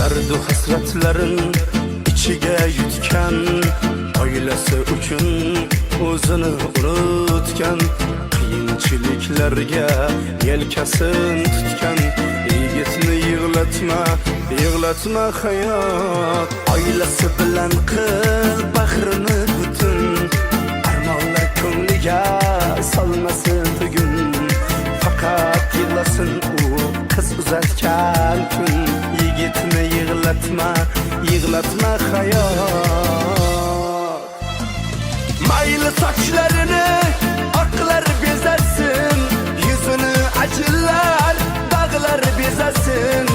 Dardu hasratlarin ichiga yutgan, oilasi uchun o'zini unutgan, qiyinchiliklarga yelkasin tutgan yigitni yig'latma hayot. Oilasi bilan qil bahrini butun, armonlar ko'ngliga solmasin bugun. Faqat yig'lasin u qiz uzatgan kun, yigitni yig'latma hayot. Mayli sochlarini oqlar bezasin, yuzini ajinlar dog'lar bezasin,